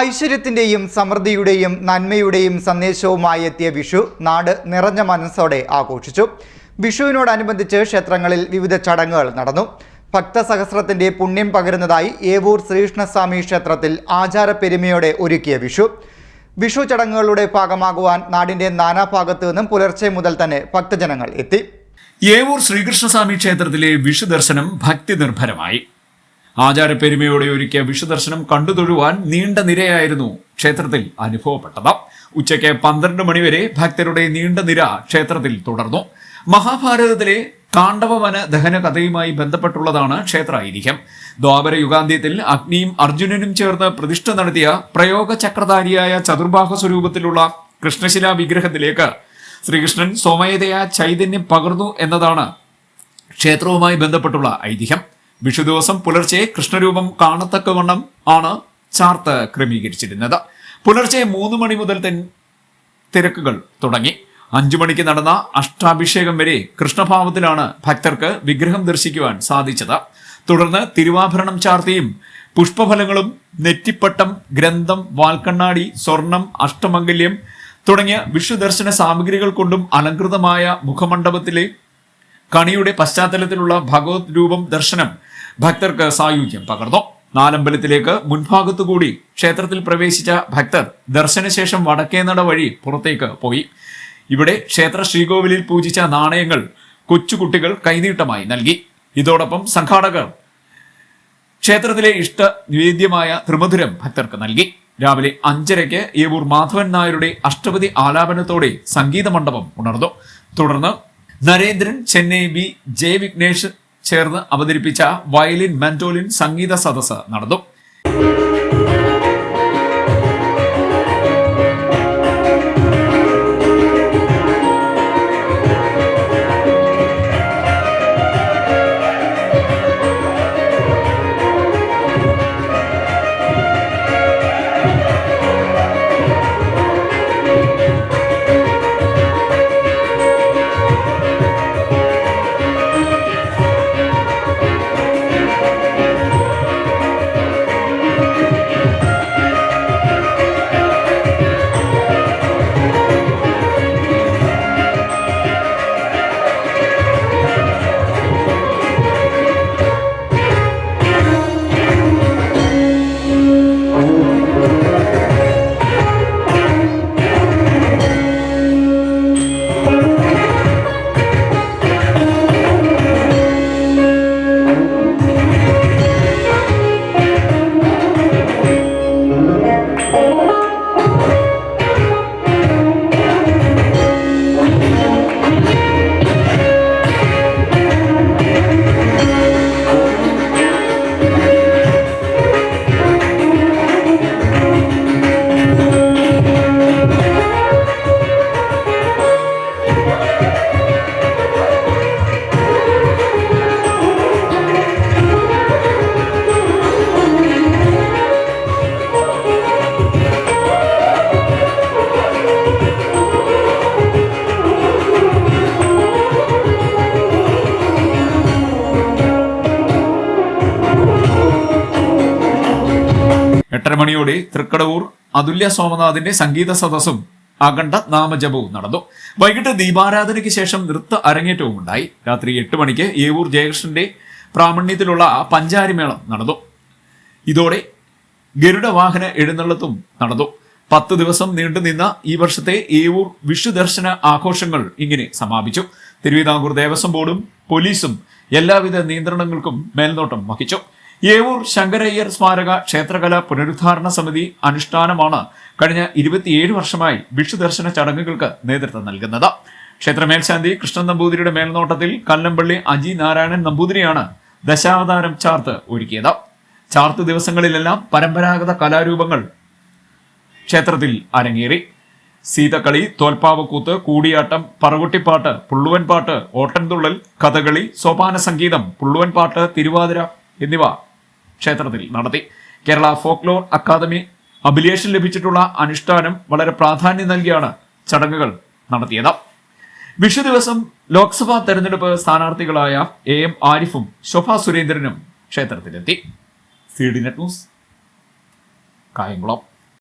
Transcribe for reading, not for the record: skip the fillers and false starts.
ഐശ്വര്യത്തിന്റെയും സമൃദ്ധിയുടെയും നന്മയുടെയും സന്ദേശവുമായി എത്തിയ വിഷു നാട് നിറഞ്ഞ മനസ്സോടെ ആഘോഷിച്ചു. വിഷുവിനോടനുബന്ധിച്ച് ക്ഷേത്രങ്ങളിൽ വിവിധ ചടങ്ങുകൾ നടന്നു. ഭക്തസഹസ്രത്തിന്റെ പുണ്യം പകരുന്നതായി ഏവൂർ ശ്രീകൃഷ്ണസ്വാമി ക്ഷേത്രത്തിൽ ആചാരപ്പെരുമയോടെ ഒരുക്കിയ വിഷു ചടങ്ങുകളുടെ ഭാഗമാകുവാൻ നാടിന്റെ നാനാഭാഗത്തു നിന്നും പുലർച്ചെ മുതൽ തന്നെ ഭക്തജനങ്ങൾ എത്തി. ഏവൂർ ശ്രീകൃഷ്ണസ്വാമി ക്ഷേത്രത്തിലെ വിഷു ദർശനം ഭക്തി നിർഭരമായി. ആചാരപ്പെരുമയോടെ ഒരുക്കിയ വിഷു ദർശനം കണ്ടുതൊഴുവാൻ നീണ്ട നിരയായിരുന്നു ക്ഷേത്രത്തിൽ അനുഭവപ്പെട്ടത്. ഉച്ചയ്ക്ക് 12 മണിവരെ ഭക്തരുടെ നീണ്ട നിര ക്ഷേത്രത്തിൽ തുടർന്നു. മഹാഭാരതത്തിലെ കാണ്ഡവവന ദഹന കഥയുമായി ബന്ധപ്പെട്ടുള്ളതാണ് ക്ഷേത്ര ഐതിഹ്യം. ദ്വാപര യുഗാന്ത്യത്തിൽ അഗ്നിയും അർജുനനും ചേർന്ന് പ്രതിഷ്ഠ നടത്തിയ പ്രയോഗ ചക്രധാരിയായ ചതുർബാഹ സ്വരൂപത്തിലുള്ള കൃഷ്ണശിലാ വിഗ്രഹത്തിലേക്ക് ശ്രീകൃഷ്ണൻ സ്വമേധയാ ചൈതന്യം പകർന്നു എന്നതാണ് ക്ഷേത്രവുമായി ബന്ധപ്പെട്ടുള്ള ഐതിഹ്യം. വിഷു ദിവസം പുലർച്ചെ കൃഷ്ണരൂപം കാണത്തക്കവണ്ണം ആണ് ചാർത്ത് ക്രമീകരിച്ചിരുന്നത്. പുലർച്ചെ 3 മണി മുതൽ തിരക്കുകൾ തുടങ്ങി. 5 മണിക്ക് നടന്ന അഷ്ടാഭിഷേകം വരെ കൃഷ്ണഭാവത്തിലാണ് ഭക്തർക്ക് വിഗ്രഹം ദർശിക്കുവാൻ സാധിച്ചത്. തുടർന്ന് തിരുവാഭരണം ചാർത്തിയും പുഷ്പഫലങ്ങളും നെറ്റിപ്പട്ടം, ഗ്രന്ഥം, വാൽക്കണ്ണാടി, സ്വർണം, അഷ്ടമംഗല്യം തുടങ്ങിയ വിഷു ദർശന സാമഗ്രികൾ കൊണ്ടും അലങ്കൃതമായ മുഖമണ്ഡപത്തിലെ കണിയുടെ പശ്ചാത്തലത്തിലുള്ള ഭഗവത് രൂപം ദർശനം ഭക്തർക്ക് സായുജ്യം പകർന്നു. നാലമ്പലത്തിലേക്ക് മുൻഭാഗത്തുകൂടി ക്ഷേത്രത്തിൽ പ്രവേശിച്ച ഭക്തർ ദർശനശേഷം വടക്കേനട വഴി പുറത്തേക്ക് പോയി. ഇവിടെ ക്ഷേത്ര ശ്രീകോവിലിൽ പൂജിച്ച നാണയങ്ങൾ കൊച്ചുകുട്ടികൾ കൈനീട്ടമായി നൽകി. ഇതോടൊപ്പം സംഘാടകർ ക്ഷേത്രത്തിലെ ഇഷ്ട നിവേദ്യമായ ത്രിമധുരം ഭക്തർക്ക് നൽകി. രാവിലെ 5:30 ഏവൂർ മാധവൻ നായരുടെ അഷ്ടപതി ആലാപനത്തോടെ സംഗീത മണ്ഡപം ഉണർന്നു. തുടർന്ന് നരേന്ദ്രൻ, ചെന്നൈ ബി, ജെ വിഘ്നേഷ് ചേർന്ന് അവതരിപ്പിച്ച വയലിൻ മാൻഡോലിൻ സംഗീത സദസ്സ് നടന്നു. മണിയോടെ തൃക്കടവൂർ അതുല്യ സോമനാഥിന്റെ സംഗീത സദസ്സും അഖണ്ഡ നാമജപവും നടന്നു. വൈകിട്ട് ദീപാരാധനയ്ക്ക് ശേഷം നൃത്ത അരങ്ങേറ്റവും ഉണ്ടായി. രാത്രി 8 മണിക്ക് ഏവൂർ ജയകൃഷ്ണന്റെ പ്രാമണ്യത്തിലുള്ള പഞ്ചാരിമേളം നടന്നു. ഇതോടെ ഗരുഡ വാഹന എഴുന്നള്ളത്തും നടന്നു. 10 ദിവസം നീണ്ടുനിന്ന ഈ വർഷത്തെ ഏവൂർ വിഷു ദർശന ആഘോഷങ്ങൾ ഇങ്ങനെ സമാപിച്ചു. തിരുവിതാംകൂർ ദേവസ്വം ബോർഡും പോലീസും എല്ലാവിധ നിയന്ത്രണങ്ങൾക്കും മേൽനോട്ടം വഹിച്ചു. ഏവൂർ ശങ്കരയ്യർ സ്മാരക ക്ഷേത്രകല പുനരുദ്ധാരണ സമിതി അനുഷ്ഠാനമാണ് കഴിഞ്ഞ 27 വർഷമായി വിഷു ദർശന ചടങ്ങുകൾക്ക് നേതൃത്വം നൽകുന്നത്. ക്ഷേത്രമേൽശാന്തി കൃഷ്ണൻ നമ്പൂതിരിയുടെ മേൽനോട്ടത്തിൽ കല്ലമ്പള്ളി അജി നാരായണൻ നമ്പൂതിരിയാണ് ദശാവതാരം ചാർത്ത് ഒരുക്കിയത്. ചാർത്ത് ദിവസങ്ങളിലെല്ലാം പരമ്പരാഗത കലാരൂപങ്ങൾ ക്ഷേത്രത്തിൽ അരങ്ങേറി. സീതക്കളി, തോൽപ്പാവക്കൂത്ത്, കൂടിയാട്ടം, പറകുട്ടിപ്പാട്ട്, പുള്ളുവൻപാട്ട്, ഓട്ടൻതുള്ളൽ, കഥകളി, സോപാന സംഗീതം, പുള്ളുവൻപാട്ട്, തിരുവാതിര എന്നിവ ക്ഷേത്രത്തിൽ നടത്തി. കേരള ഫോക്ലോർ അക്കാദമി അഭിലേഷൻ ലഭിച്ചിട്ടുള്ള അനുഷ്ഠാനം വളരെ പ്രാധാന്യം നൽകിയാണ് ചടങ്ങുകൾ നടത്തിയത്. വിഷു ദിവസം ലോക്സഭാ തെരഞ്ഞെടുപ്പ് സ്ഥാനാർത്ഥികളായ AM ആരിഫും ശോഭാ സുരേന്ദ്രനും ക്ഷേത്രത്തിലെത്തി. CDNet news, Kayamkulam.